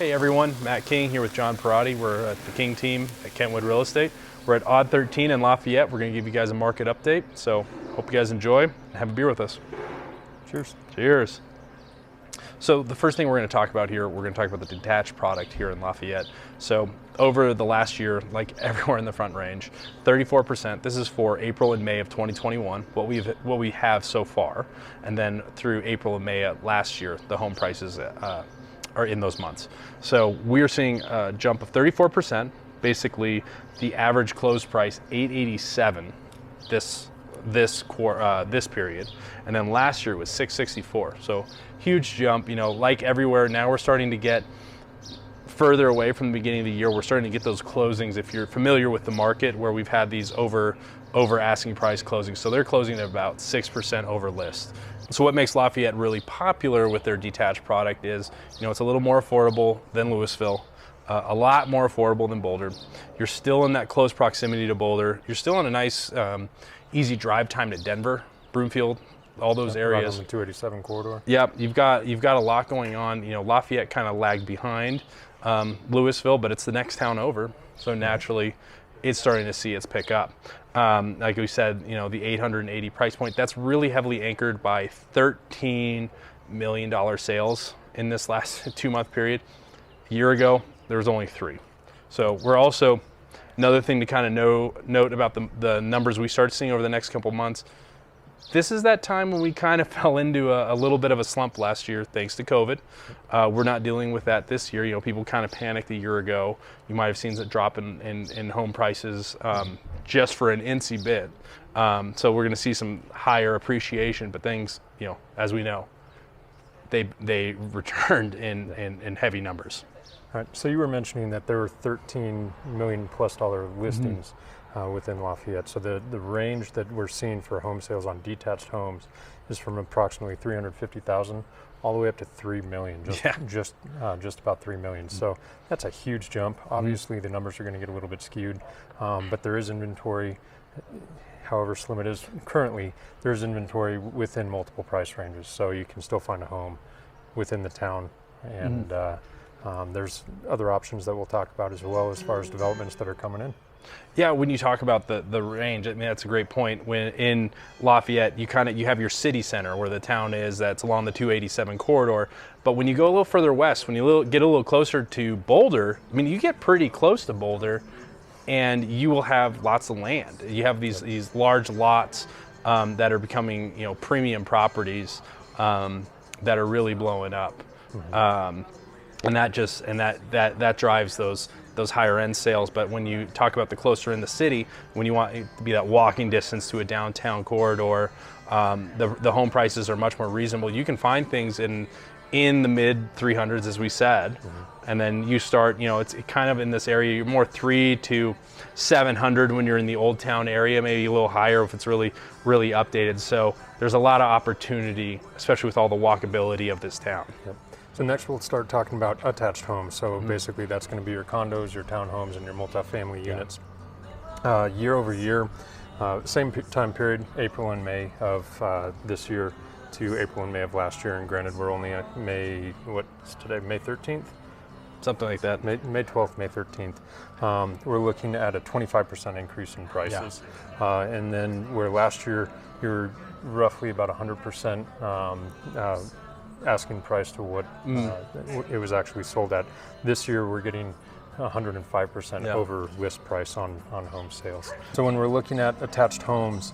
Hey everyone, Matt King here with John Perotti. We're at the King team at Kentwood Real Estate. We're at Odd13 in Lafayette. We're going to give you guys a market update. So hope you guys enjoy and have a beer with us. Cheers. Cheers. So the first thing we're going to talk about here, we're going to talk about the detached product here in Lafayette. So over the last year, like everywhere in the Front Range, 34%. This is for April and May of 2021, what we have so far. And then through April and May last year, the home prices are in those months. So we're seeing a jump of 34%. Basically, the average close price $887 this period, and then last year was $664. So huge jump. You know, like everywhere, now we're starting to get further away from the beginning of the year. We're starting to get those closings. If you're familiar with the market, where we've had these over asking price closings, so they're closing at about 6% over list. So what makes Lafayette really popular with their detached product is, you know, it's a little more affordable than Louisville, a lot more affordable than Boulder. You're still in that close proximity to Boulder. You're still on a nice, easy drive time to Denver, Broomfield, all those areas. Right on the 287 corridor. Yep, you've got a lot going on. You know, Lafayette kind of lagged behind Louisville, but it's the next town over, so naturally, it's starting to see its pick up. Like we said, you know, the 880 price point, that's really heavily anchored by $13 million sales in this last 2-month period. A year ago, there was only 3. So we're also, another thing to kind of note about the numbers we start seeing over the next couple months, this is that time when we kind of fell into a little bit of a slump last year thanks to COVID. We're not dealing with that this year. You know, people kind of panicked a year ago. You might have seen a drop in home prices just for an incy bit. So we're going to see some higher appreciation, but things, you know, as we know, they returned in heavy numbers. All right, so you were mentioning that there were $13 million plus listings within Lafayette. So the range that we're seeing for home sales on detached homes is from approximately 350,000 all the way up to 3 million, just about 3 million. So that's a huge jump. Obviously, the numbers are going to get a little bit skewed, but there is inventory. However slim it is currently, there's inventory within multiple price ranges, so you can still find a home within the town. And there's other options that we'll talk about as well as far as developments that are coming in. Yeah, when you talk about the range, I mean, that's a great point. When in Lafayette, you have your city center where the town is, that's along the 287 corridor. But when you go a little further west, when you get a little closer to Boulder, I mean, you get pretty close to Boulder, and you will have lots of land. You have these large lots that are becoming, you know, premium properties that are really blowing up. And that drives those higher end sales. But when you talk about the closer in the city, when you want it to be that walking distance to a downtown corridor, the home prices are much more reasonable. You can find things in the mid 300s, as we said, and then you start, you know, it's kind of in this area. You're more 300 to 700 when you're in the old town area, maybe a little higher if it's really updated. So there's a lot of opportunity, especially with all the walkability of this town. Yep. So next we'll start talking about attached homes. So basically that's going to be your condos, your townhomes, and your multifamily units. Year over year, same time period, April and May of this year to April and May of last year. And granted, we're only at May 13th? Something like that. May 12th, May 13th. We're looking at a 25% increase in prices. And then where last year you're roughly about 100% asking price to what it was actually sold at. This year we're getting 105% over list price on home sales. So when we're looking at attached homes,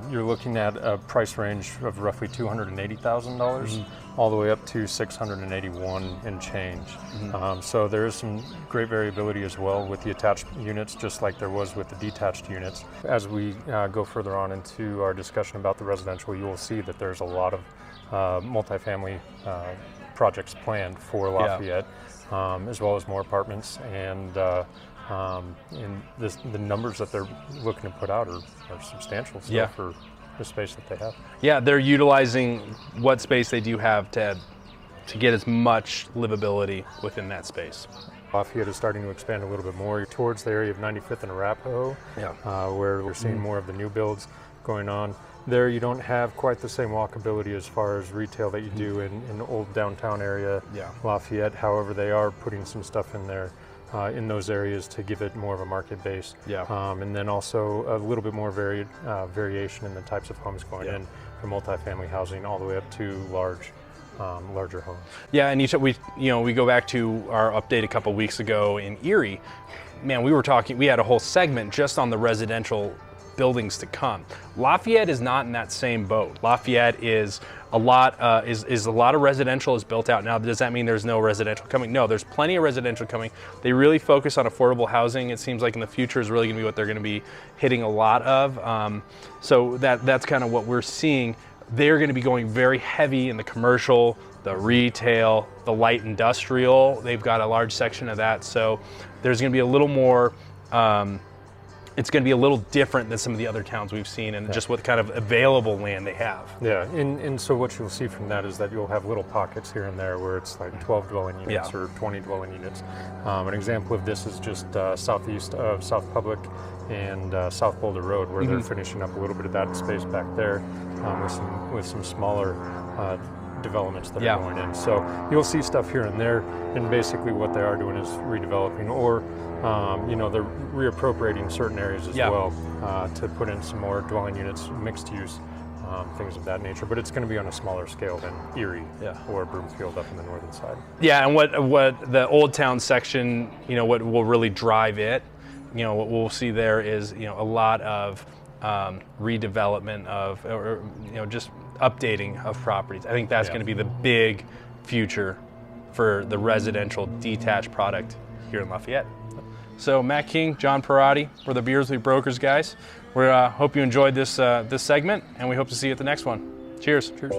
you're looking at a price range of roughly $280,000 all the way up to $681 and change. So there is some great variability as well with the attached units, just like there was with the detached units. As we go further on into our discussion about the residential, you will see that there's a lot of multifamily projects planned for Lafayette, as well as more apartments, and the numbers that they're looking to put out are substantial still for the space that they have. Yeah, they're utilizing what space they do have to get as much livability within that space. Lafayette is starting to expand a little bit more towards the area of 95th and Arapahoe, where we're seeing more of the new builds going on. There you don't have quite the same walkability as far as retail that you do in old downtown area, Lafayette. However, they are putting some stuff in there in those areas to give it more of a market base. And then also a little bit more variation in the types of homes going in, from multifamily housing all the way up to larger homes. Yeah, and we go back to our update a couple weeks ago in Erie. Man, we had a whole segment just on the residential buildings to come. Lafayette is not in that same boat. Lafayette is a lot of residential is built out now. Does that mean there's no residential coming? No, there's plenty of residential coming. They really focus on affordable housing. It seems like in the future is really going to be what they're going to be hitting a lot of. So that's kind of what we're seeing. They're going to be going very heavy in the commercial, the retail, the light industrial. They've got a large section of that. So there's going to be a little more. It's going to be a little different than some of the other towns we've seen, and just what kind of available land they have. Yeah, and so what you'll see from that is that you'll have little pockets here and there where it's like 12 dwelling units or 20 dwelling units. An example of this is just southeast of South Public and South Boulder Road, where they're finishing up a little bit of that space back there with some smaller developments that are going in. So you'll see stuff here and there, and basically what they are doing is redeveloping, or they're reappropriating certain areas as well to put in some more dwelling units, mixed use, things of that nature. But it's going to be on a smaller scale than Erie or Broomfield up in the northern side. Yeah, and what the Old Town section, what will really drive it, what we'll see there is a lot of redevelopment of, or just updating of properties. I think that's going to be the big future for the residential detached product here in Lafayette. So Matt King, John Perotti, we're the Beersley Brokers guys. We hope you enjoyed this segment, and we hope to see you at the next one. Cheers. Cheers.